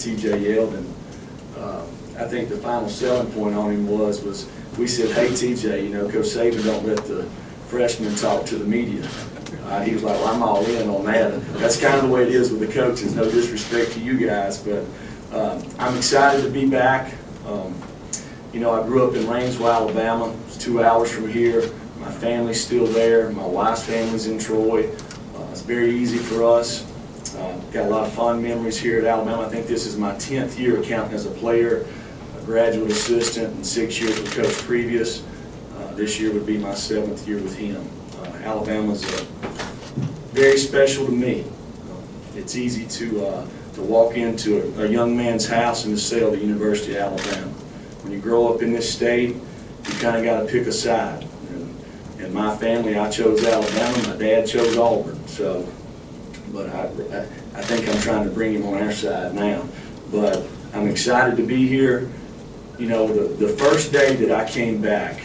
T.J. Yeldon. I think the final selling point on him was we said, hey, T.J., you know, Coach Saban don't let the freshmen talk to the media. He was like, well, I'm all in on that. And that's kind of the way it is with the coaches. No disrespect to you guys, but I'm excited to be back. You know, I grew up in Lanesville, Alabama. It's 2 hours from here. My family's still there. My wife's family's in Troy. It's very easy for us. Got a lot of fond memories here at Alabama. I think this is my 10th year counting as a player, a graduate assistant, and 6 years with Coach previous. This year would be my 7th year with him. Alabama's very special to me. It's easy to walk into a young man's house and to say, the University of Alabama. When you grow up in this state, you kind of got to pick a side. In my family, I chose Alabama. My dad chose Auburn. So, but I think I'm trying to bring him on our side now. But I'm excited to be here. You know, the first day that I came back,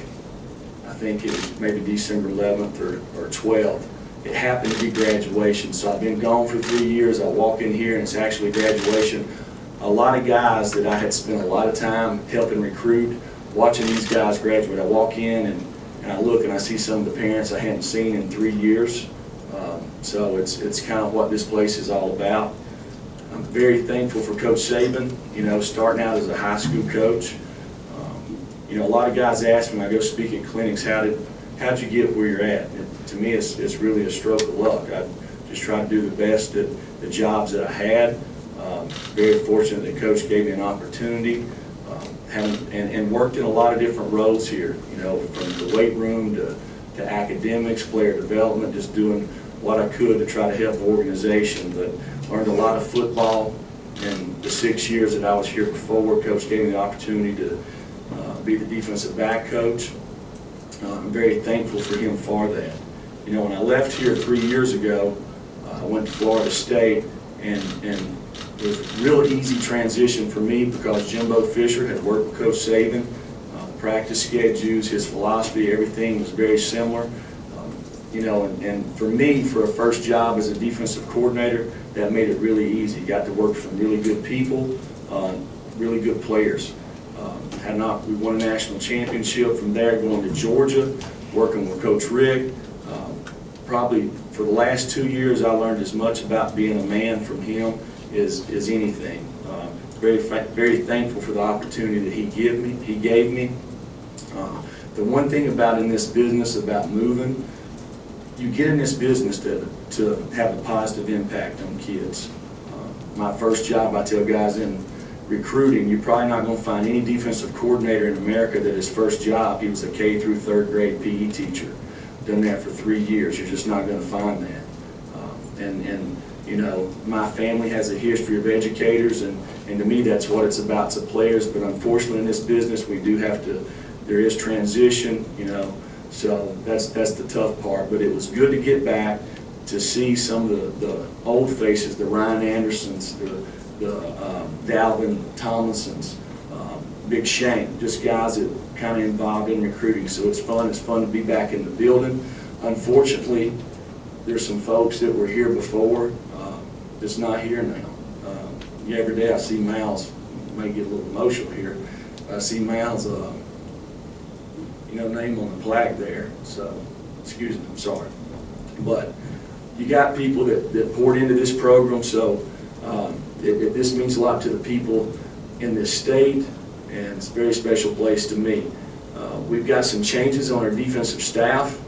I think it was maybe December 11th or 12th. It happened to be graduation. So I've been gone for 3 years. I walk in here and it's actually graduation. A lot of guys that I had spent a lot of time helping recruit, watching these guys graduate. I walk in and I look and I see some of the parents I hadn't seen in 3 years. So it's kind of what this place is all about. I'm very thankful for Coach Saban, you know, starting out as a high school coach. You know, a lot of guys ask me when I go speak at clinics, how'd you get where you're at? To me, it's really a stroke of luck. I just try to do the best at the jobs that I had. Very fortunate that Coach gave me an opportunity. And worked in a lot of different roles here, you know, from the weight room to academics, player development, just doing what I could to try to help the organization. But learned a lot of football in the 6 years that I was here before. Coach gave me the opportunity to be the defensive back coach. I'm very thankful for him for that. You know, when I left here 3 years ago, I went to Florida State, and it was a real easy transition for me because Jimbo Fisher had worked with Coach Saban. Practice schedules, his philosophy, everything was very similar. You know, and for me, for a first job as a defensive coordinator, that made it really easy. Got to work with some really good people, really good players. We won a national championship from there, going to Georgia, working with Coach Rick. Probably for the last 2 years, I learned as much about being a man from him as anything. Very thankful for the opportunity that he gave me. The one thing about in this business about moving, you get in this business to have a positive impact on kids. My first job, I tell guys in recruiting, you're probably not going to find any defensive coordinator in America that his first job, he was a K through 3rd grade PE teacher. Done that for 3 years. You're just not going to find that. And you know, my family has a history of educators, and to me that's what it's about to players. But unfortunately in this business we do have to, there is transition, you know, so that's the tough part. But it was good to get back to see some of the old faces, the Ryan Andersons, the Dalvin Tomlinsons, Big Shane, just guys that kind of involved in recruiting. So it's fun to be back in the building. Unfortunately, there's some folks that were here before that's not here now. Every day I see Mal's, may get a little emotional here, I see Mal's you know, name on the plaque there. So excuse me, I'm sorry. But you got people that poured into this program, so this means a lot to the people in this state, and it's a very special place to me. We've got some changes on our defensive staff.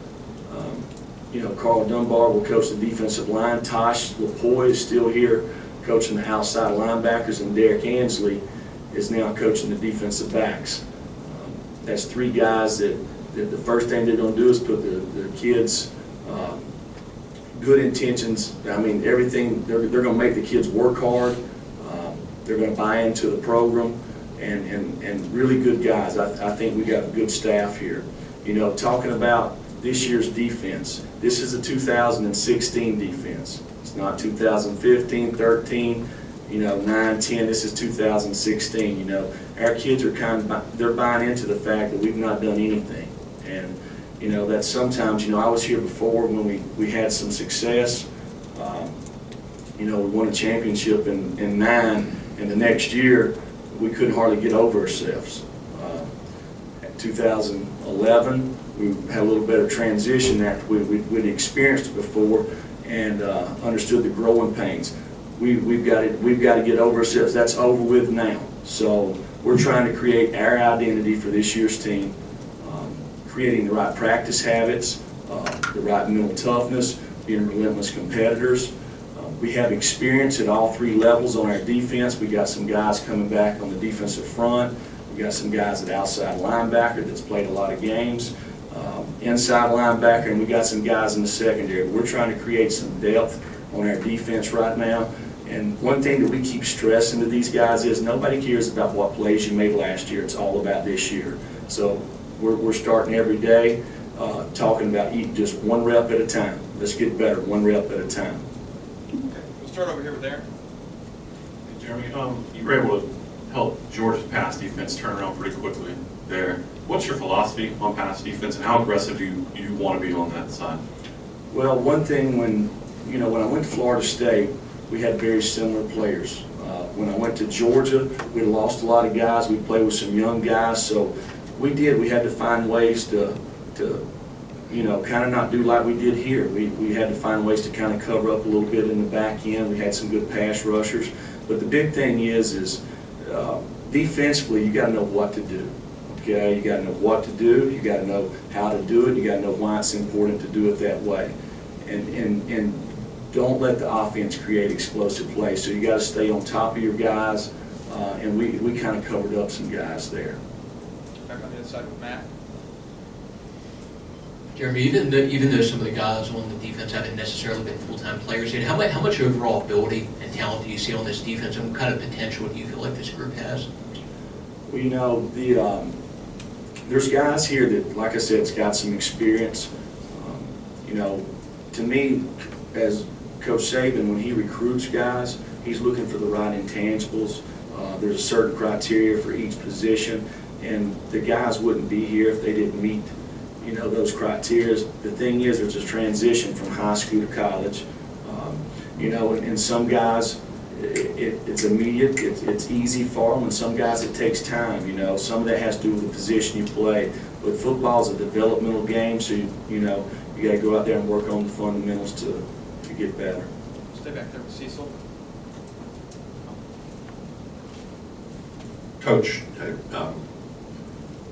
You know, Carl Dunbar will coach the defensive line. Tosh LaPoy is still here coaching the outside linebackers, and Derek Ansley is now coaching the defensive backs. That's 3 guys that the first thing they're going to do is put the kids' good intentions. I mean, everything, they're going to make the kids work hard. They're going to buy into the program, and really good guys. I think we got a good staff here. You know, talking about this year's defense, this is a 2016 defense. It's not 2015, 13, you know, 9, 10. This is 2016. You know, our kids are they're buying into the fact that we've not done anything. And, you know, that sometimes, you know, I was here before when we had some success. You know, we won a championship in 9, And the next year, we couldn't hardly get over ourselves. 2011, we had a little better transition after we'd experienced it before and understood the growing pains. We've got to get over ourselves. That's over with now. So we're trying to create our identity for this year's team, creating the right practice habits, the right mental toughness, being relentless competitors. We have experience at all three levels on our defense. We got some guys coming back on the defensive front. We got some guys at outside linebacker that's played a lot of games, inside linebacker, and we got some guys in the secondary. We're trying to create some depth on our defense right now. And one thing that we keep stressing to these guys is nobody cares about what plays you made last year. It's all about this year. So we're starting every day talking about eating just one rep at a time. Let's get better, one rep at a time. Okay, we'll start over here with Aaron. Hey, Jeremy, you were able to help Georgia's pass defense turn around pretty quickly there. What's your philosophy on pass defense, and how aggressive do you want to be on that side? Well, one thing when I went to Florida State, we had very similar players. When I went to Georgia, we lost a lot of guys. We played with some young guys, so we had to find ways to kind of not do like we did here. We had to find ways to kind of cover up a little bit in the back end. We had some good pass rushers, but the big thing is defensively, you got to know what to do. Okay, you got to know what to do. You got to know how to do it. You got to know why it's important to do it that way, and don't let the offense create explosive plays. So you got to stay on top of your guys, and we kind of covered up some guys there. Back on the other side with Matt. Jeremy, even though some of the guys on the defense haven't necessarily been full-time players yet, how much overall ability and talent do you see on this defense, and what kind of potential do you feel like this group has? Well, there's guys here that, like I said, has got some experience. To me, as Coach Saban, when he recruits guys, he's looking for the right intangibles. There's a certain criteria for each position, and the guys wouldn't be here if they didn't meet those criteria. The thing is, there's a transition from high school to college. And some guys, it's immediate, it's easy for them, and some guys it takes time. Some of that has to do with the position you play. But football is a developmental game, so you got to go out there and work on the fundamentals to get better. Stay back there with Cecil. Coach,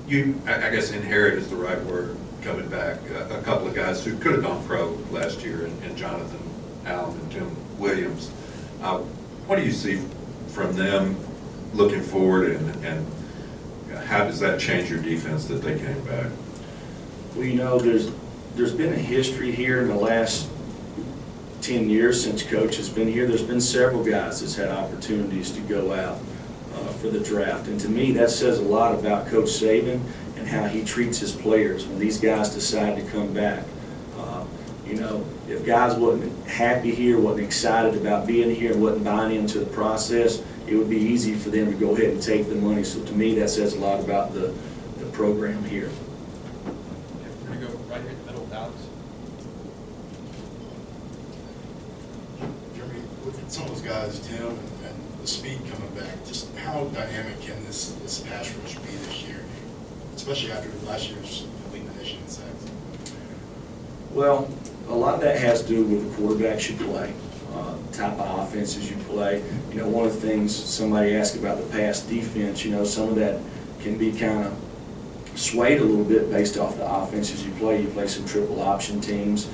you, I guess inherit is the right word, coming back, a couple of guys who could have gone pro last year, and Jonathan Allen and Tim Williams. What do you see from them looking forward, and how does that change your defense that they came back? Well, there's been a history here in the last 10 years since Coach has been here. There's been several guys that's had opportunities to go out for the draft, and to me that says a lot about Coach Saban and how he treats his players when these guys decide to come back. If guys wasn't happy here, wasn't excited about being here, and wasn't buying into the process, it would be easy for them to go ahead and take the money. So to me, that says a lot about the program here. We're going to go right here in the middle with Alex. Jeremy, with some of those guys, Tim and the speed coming back, just how dynamic can this pass rush be this year, especially after last year's leading the nation in sacks? Well, a lot of that has to do with the quarterbacks you play, type of offenses you play. One of the things somebody asked about the pass defense, some of that can be kind of swayed a little bit based off the offenses you play. You play some triple option teams.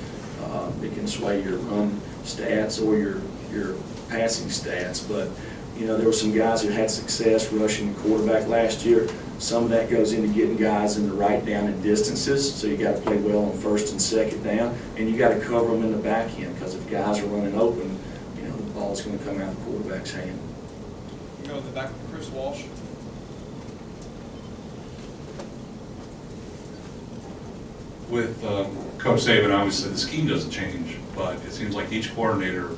It can sway your run stats or your passing stats. But, there were some guys who had success rushing the quarterback last year. Some of that goes into getting guys in the right down and distances, so you got to play well on first and second down, and you got to cover them in the back end, because if guys are running open, the ball's going to come out of the quarterback's hand. We'll go in the back with Chris Walsh. With Coach Saban, obviously the scheme doesn't change, but it seems like each coordinator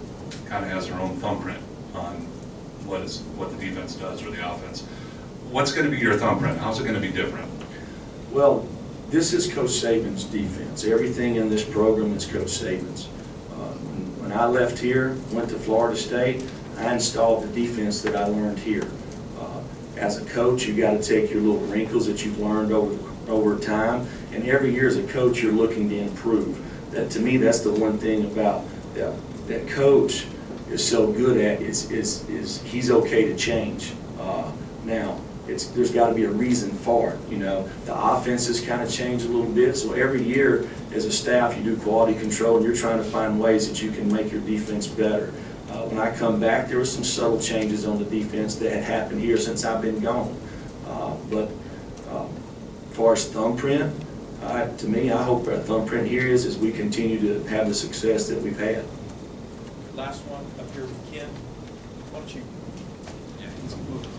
kind of has their own thumbprint on what the defense does or the offense. What's going to be your thumbprint? How's it going to be different? Well, this is Coach Saban's defense. Everything in this program is Coach Saban's. When I left here, went to Florida State, I installed the defense that I learned here. As a coach, you got to take your little wrinkles that you've learned over time, and every year as a coach, you're looking to improve. That, to me, that's the one thing about that coach is so good at is he's okay to change. Now, there's got to be a reason for it. You know, the offenses kind of change a little bit, so every year as a staff, you do quality control, and you're trying to find ways that you can make your defense better. When I come back, there were some subtle changes on the defense that had happened here since I've been gone. But as far as thumbprint, to me, I hope our thumbprint here is we continue to have the success that we've had. Last one, up here with Ken. Why don't you, yeah, he's moving.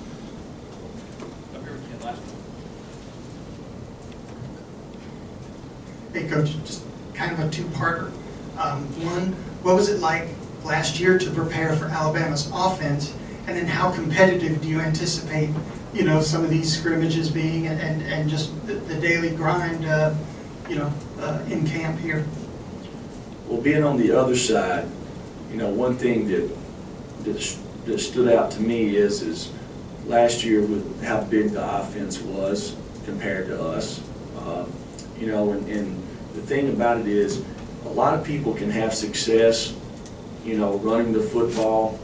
Up here with Ken, last one. Hey, Coach, just kind of a two-parter. One, what was it like last year to prepare for Alabama's offense? And then how competitive do you anticipate, you know, some of these scrimmages being and just the daily grind, in camp here? Well, being on the other side, you know, one thing that stood out to me is last year with how big the offense was compared to us. You know, and the thing about it is a lot of people can have success, you know, running the football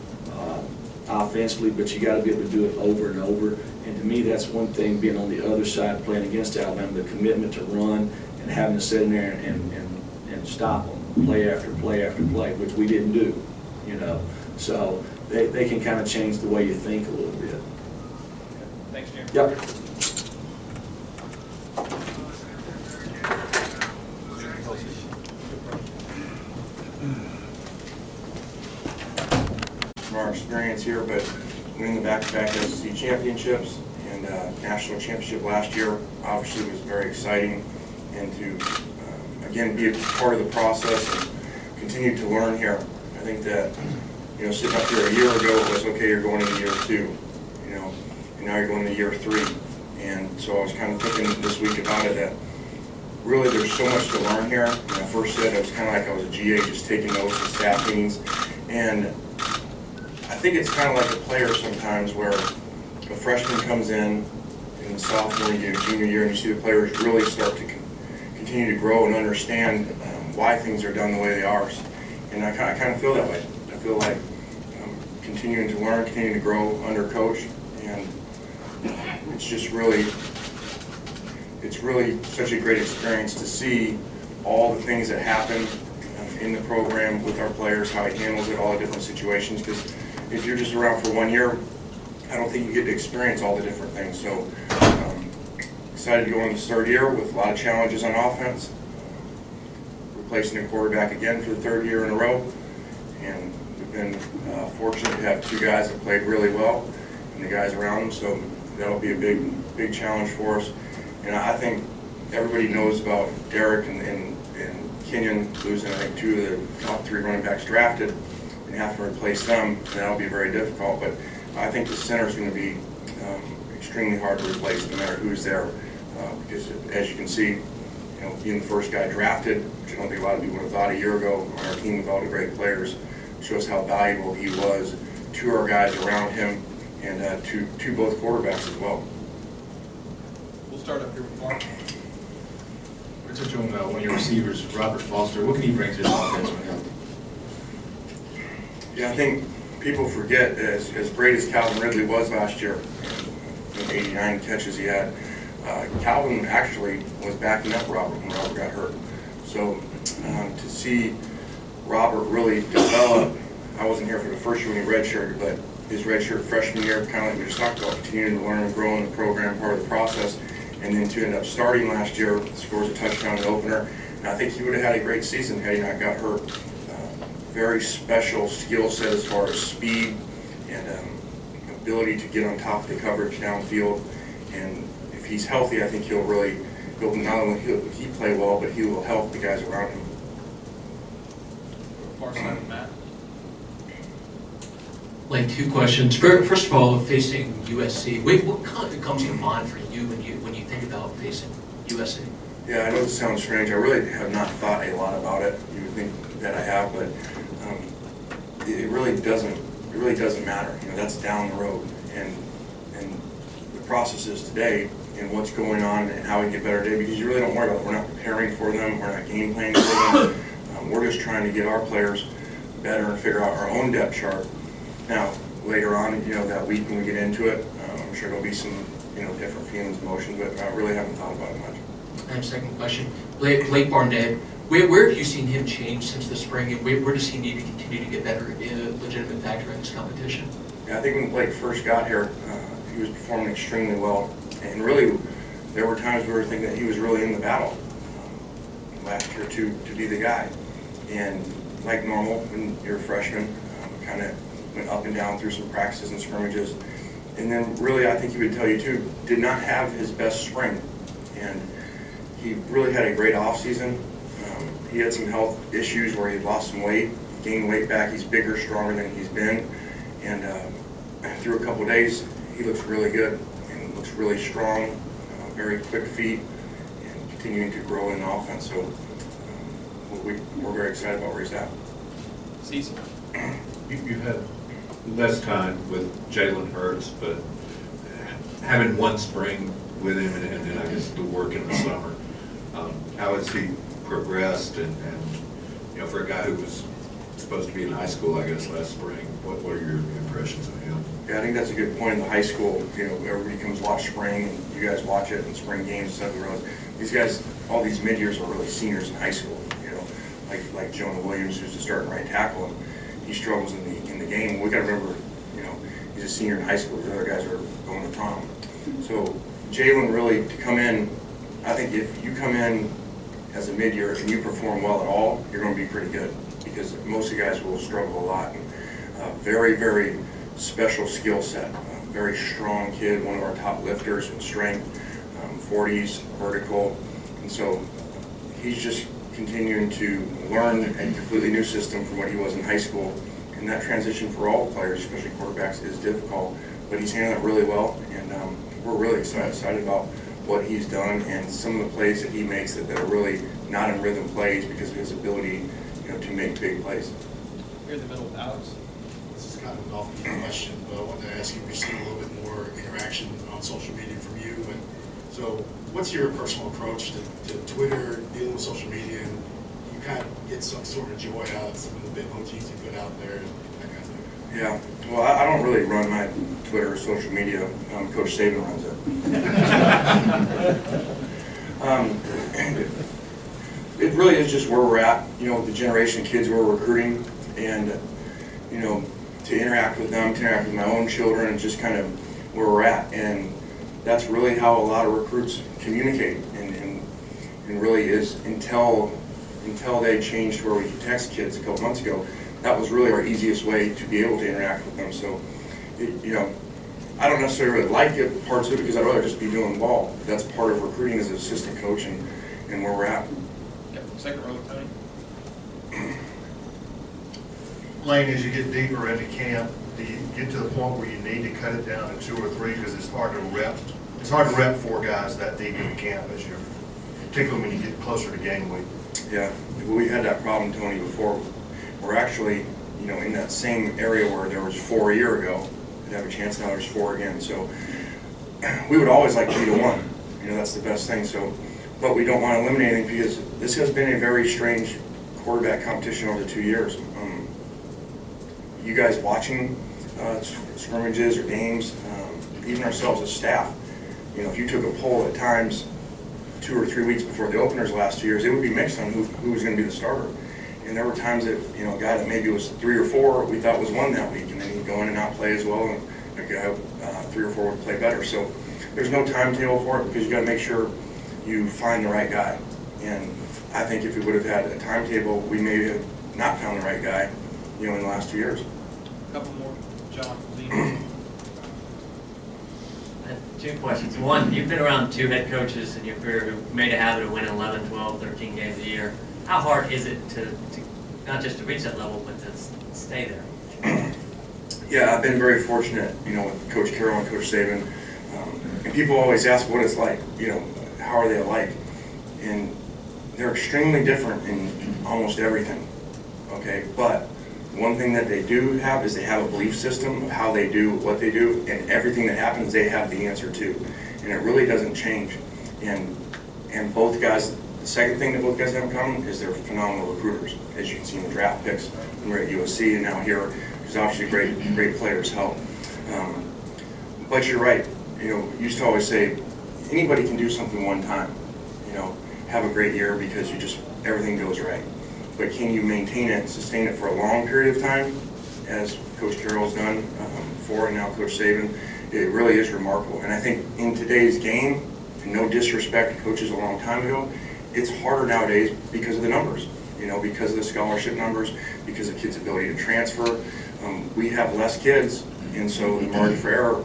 offensively, but you got to be able to do it over and over. And to me, that's one thing, being on the other side, playing against Alabama, the commitment to run and having to sit in there and stop them play after play after play, which we didn't do, you know. So they can kind of change the way you think a little bit. Thanks, Jeremy. Yep. From our experience here, but winning the back-to-back SEC championships and national championship last year obviously was very exciting, and to again be a part of the process and continue to learn here. I think that, you know, sitting up here a year ago it was okay, you're going into year 2, you know, and now you're going into year 3, and so I was kind of thinking this week about it that really there's so much to learn here. When I first said it was kind of like I was a GA just taking notes and staff meetings, and I think it's kind of like the players sometimes where a freshman comes in the sophomore year, junior year, and you see the players really start to continue to grow and understand why things are done the way they are. And I kind of feel that way. I feel like continuing to learn, continuing to grow under coach, and it's just really, it's really such a great experience to see all the things that happen in the program with our players, how he handles it, all the different situations, because if you're just around for 1 year, I don't think you get to experience all the different things. So excited to go into this 3rd year with a lot of challenges on offense, replacing a quarterback again for the 3rd year in a row, and we've been fortunate to have 2 guys that played really well and the guys around them, so that'll be a big challenge for us. And I think everybody knows about Derek and Kenyon losing, I think, 2 of the top 3 running backs drafted, and have to replace them, and that'll be very difficult. But I think the center is going to be extremely hard to replace no matter who's there, because as you can see, you know, being the first guy drafted, which I don't think a lot of people would have thought a year ago, on our team with all the great players, shows how valuable he was to our guys around him and to both quarterbacks as well. We'll start up here with Mark. We're touching on one of your receivers, Robert Foster. What can he bring to this offense when healthy? Yeah, I think people forget, as great as Calvin Ridley was last year, 89 catches he had, Calvin actually was backing up Robert when Robert got hurt. So to see Robert really develop, I wasn't here for the first year when he redshirted, but his redshirt freshman year, kind of like we just talked about, continuing to learn and grow in the program, part of the process, and then to end up starting last year, scores a touchdown in the opener. And I think he would have had a great season had he not got hurt. Very special skill set as far as speed and ability to get on top of the coverage downfield. And if he's healthy, I think he'll not only he play well, but he will help the guys around him. Far side of Matt. Like 2 questions. First of all, facing USC, what comes to mind for you when you think about facing USC? Yeah, I know this sounds strange. I really have not thought a lot about it. You would think that I have, but it really doesn't it really doesn't matter. That's down the road. And the process is today and what's going on and how we can get better today, because you really don't worry about it. We're not preparing for them. We're not game planning for them. We're just trying to get our players better and figure out our own depth chart. Now, later on, that week when we get into it, I'm sure there'll be some, different feelings and emotions, but I really haven't thought about it much. I have a second question. Blake Barnett, where have you seen him change since the spring, and where does he need to continue to get better in a legitimate factor in this competition? Yeah, I think when Blake first got here, he was performing extremely well, and really, there were times where we were thinking that he was really in the battle last year to be the guy. And like normal, when you're a freshman, kind of went up and down through some practices and scrimmages. And then really, I think he would tell you too, did not have his best spring. And he really had a great off season. He had some health issues where he lost some weight, gained weight back. He's bigger, stronger than he's been. And through a couple of days, he looks really good and looks really strong, very quick feet, and continuing to grow in the offense. So we're very excited about where he's at. Season. You've had less time with Jalen Hurts, but having one spring with him and then I guess the work in the summer, how has he progressed? And for a guy who was supposed to be in high school, I guess, last spring, what are your impressions of him? Yeah, I think that's a good point. In the high school, everybody comes watch spring, and you guys watch it in spring games and stuff. These guys, all these mid-years are really seniors in high school. Like Jonah Williams, who's the starting right tackle, and he struggles in the game. We got to remember, he's a senior in high school. The other guys are going to prom. So Jalen really to come in, I think if you come in as a mid-year and you perform well at all, you're going to be pretty good, because most of the guys will struggle a lot. And very, very special skill set. Very strong kid, one of our top lifters in strength, 40s, vertical. And so he's just continuing to learn a completely new system from what he was in high school. And that transition for all players, especially quarterbacks, is difficult. But he's handling it really well, and we're really excited about what he's done and some of the plays that he makes that are really not in rhythm plays because of his ability, to make big plays. Here in the middle with Alex. This is kind of an off-beat question, but I wanted to ask you, we've seen a little bit more interaction on social media from you. And so what's your personal approach to Twitter, dealing with social media, and you kind of get some sort of joy out of some of the emojis you put out there and that kind of thing? Yeah, well, I don't really run my Twitter or social media. Coach Saban runs it. It really is just where we're at, the generation of kids we're recruiting, and, to interact with them, to interact with my own children, and just kind of where we're at. And that's really how a lot of recruits communicate, and really is until they changed where we could text kids a couple months ago. That was really our easiest way to be able to interact with them. So, I don't necessarily like it, parts of it, because I'd rather just be doing ball. That's part of recruiting as an assistant coach and where we're at. Yep. Second row, Tony. Lane, as you get deeper into camp, do you get to the point where you need to cut it down to 2 or 3 because it's hard to rep? It's hard to rep 4 guys that deep in camp as you're, particularly when you get closer to game week. Yeah, well, we had that problem, Tony, before. We're actually, in that same area where there was 4 a year ago. We'd have a chance, now there's 4 again. So we would always like to be the one. That's the best thing. So, but we don't want to eliminate anything because this has been a very strange quarterback competition over the 2 years. You guys watching scrimmages or games, even ourselves as staff, if you took a poll at times 2 or 3 weeks before the openers last 2 years, it would be mixed on who was going to be the starter. And there were times that, a guy that maybe was 3 or 4 we thought was 1 that week, and then he'd go in and not play as well, and a guy 3 or 4 would play better. So there's no timetable for it because you got to make sure you find the right guy. And I think if we would have had a timetable, we may have not found the right guy, in the last 2 years. A couple more. John, Lee. 2 questions. One, you've been around 2 head coaches in your career who made a habit of winning 11, 12, 13 games a year. How hard is it to not just to reach that level, but to stay there? Yeah, I've been very fortunate, with Coach Carroll and Coach Saban. And people always ask what it's like, how are they alike? And they're extremely different in almost everything, okay? But one thing that they do have is they have a belief system of how they do what they do, and everything that happens, they have the answer to. And it really doesn't change. And both guys, the second thing that both guys have in common is they're phenomenal recruiters, as you can see in the draft picks when we're at USC and now here, because obviously great players help. But you're right. You know, you used to always say, anybody can do something one time. You know, have a great year because everything goes right. But can you maintain it, sustain it for a long period of time, as Coach Carroll's done before, and now Coach Saban? It really is remarkable. And I think in today's game, and no disrespect to coaches a long time ago, it's harder nowadays because of the numbers. You know, because of the scholarship numbers, because of kids' ability to transfer. We have less kids, and so the margin for error,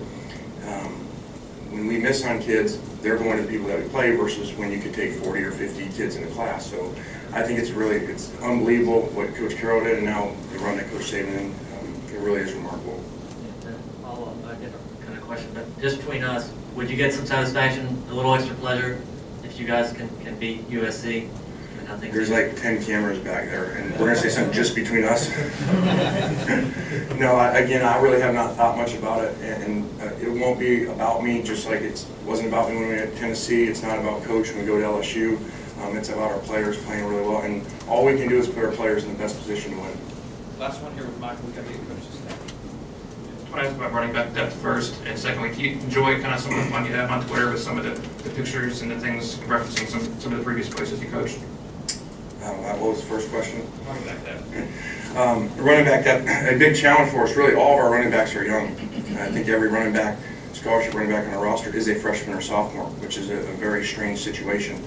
when we miss on kids, they're going to the people that we play versus when you could take 40 or 50 kids in a class. So I think it's unbelievable what Coach Carroll did, and now the run that Coach Saban, it really is remarkable. Follow up, a different kind of question, but just between us, would you get some satisfaction, a little extra pleasure, if you guys can beat USC? There's like 10 cameras back there, and we're going to say something just between us. No, again, I really have not thought much about it, and it won't be about me, just like it wasn't about me when we were at Tennessee. It's not about Coach when we go to LSU. It's about our players playing really well, and all we can do is put our players in the best position to win. Last one here with Michael. We got to get coaches now. I want to ask about running back depth first, and secondly, do you enjoy kind of some of the fun you have on Twitter with some of the pictures and the things referencing some of the previous places you coached? What was the first question? Running back depth. Running back depth, a big challenge for us. Really, all of our running backs are young. I think every running back, scholarship running back on our roster is a freshman or sophomore, which is a very strange situation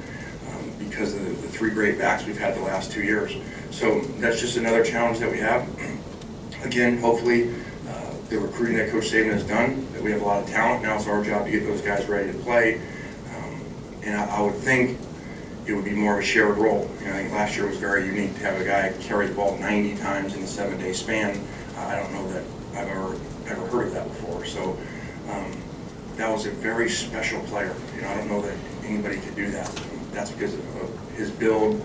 because of the three great backs we've had the last 2 years. So that's just another challenge that we have. Again, hopefully, the recruiting that Coach Saban has done, that we have a lot of talent. Now it's our job to get those guys ready to play. And I would think it would be more of a shared role. You know, I think last year was very unique to have a guy carry the ball 90 times in a 7-day span. I don't know that I've ever heard of that before. So that was a very special player. You know, I don't know that anybody could do that. That's because of his build,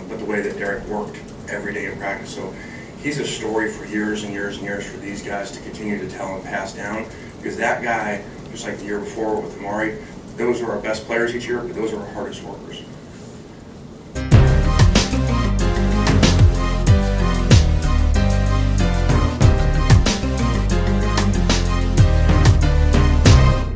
but the way that Derek worked every day in practice. So he's a story for years and years and years for these guys to continue to tell and pass down, because that guy, just like the year before with Amari, those are our best players each year, but those are our hardest workers.